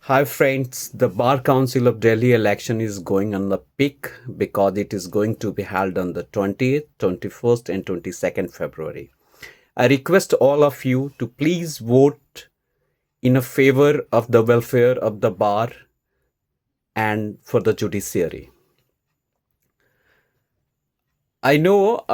Hi friends, the Bar Council of Delhi election is going on the peak because it is going to be held on the 20th, 21st and 22nd February. I request all of you to please vote in a favor of the welfare of the bar and for the judiciary. I know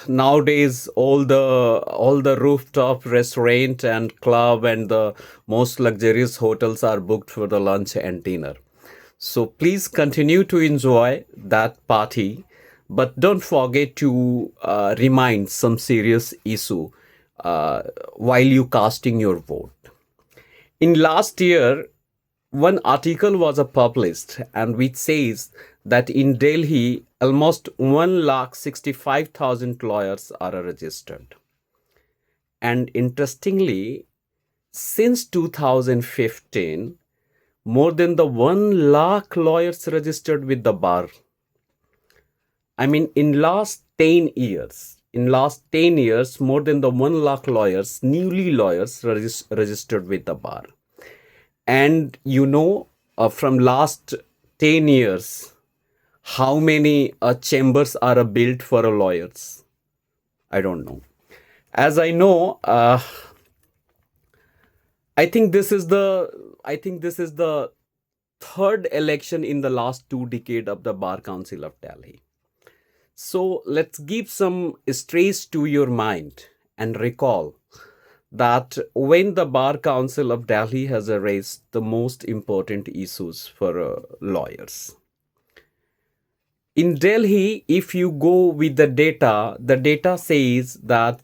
nowadays all the rooftop restaurant and club and the most luxurious hotels are booked for the lunch and dinner. So please continue to enjoy that party, but don't forget to remind some serious issue while you casting your vote. In last year, one article was published and which says that in Delhi, almost 1,65,000 lawyers are registered. And interestingly, since 2015, more than the 1 lakh lawyers registered with the bar. I mean, in last 10 years, more than the 1 lakh lawyers, newly lawyers registered with the bar. And from last 10 years, how many chambers are built for lawyers? I don't know. As I know, I think this is the third election in the last 2 decades of the Bar Council of Delhi. So let's give some stress to your mind and recall that when the Bar Council of Delhi has raised the most important issues for lawyers. In Delhi, if you go with the data says that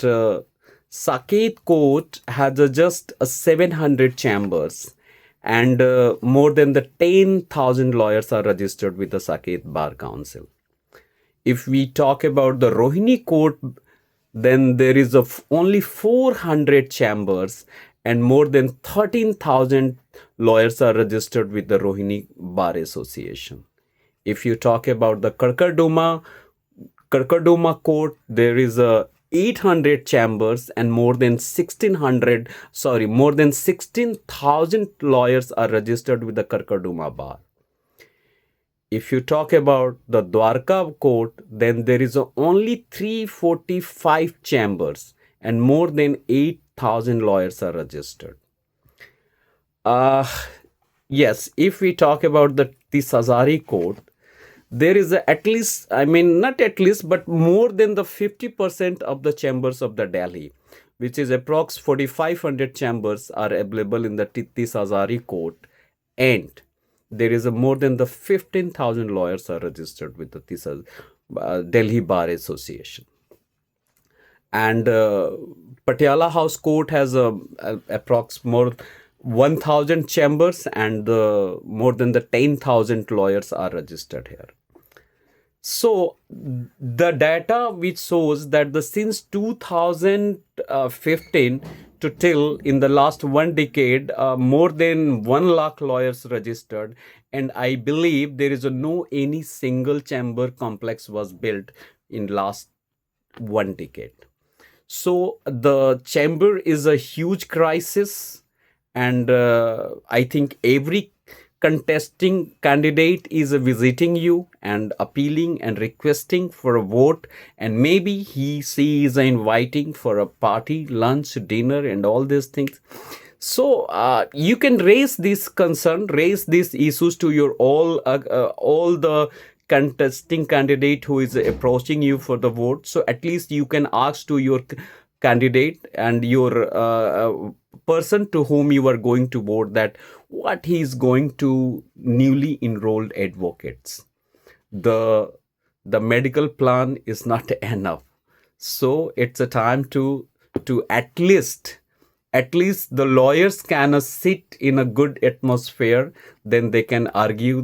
Saket Court has just 700 chambers and more than the 10,000 lawyers are registered with the Saket Bar Council. If we talk about the Rohini Court, then there is only 400 chambers and more than 13,000 lawyers are registered with the Rohini Bar Association. If you talk about the Karkarduma Court, there is 800 chambers and more than 16,000 lawyers are registered with the Karkarduma Bar. If you talk about the Dwarka Court, then there is only 345 chambers and more than 8,000 lawyers are registered. Yes, if we talk about the Tisazari Court, there is not at least, but more than the 50% of the chambers of the Delhi, which is approx 4,500 chambers are available in the Tisazari Court, and there is more than the 15,000 lawyers are registered with the Delhi Bar Association. And Patiala House Court has approx more 1,000 chambers and more than the 10,000 lawyers are registered here. So the data which shows that since 2015 to till in the last 1 decade, more than 1 lakh lawyers registered, and I believe there is no any single chamber complex was built in last 1 decade. So the chamber is a huge crisis, and I think every contesting candidate is visiting you and appealing and requesting for a vote, and maybe she is inviting for a party, lunch, dinner and all these things. So you can raise this concern, raise these issues to your all the contesting candidate who is approaching you for the vote. So at least you can ask to your candidate and your person to whom you are going to vote that what he is going to newly enrolled advocates. The medical plan is not enough. So it's a time to at least the lawyers can sit in a good atmosphere, then they can argue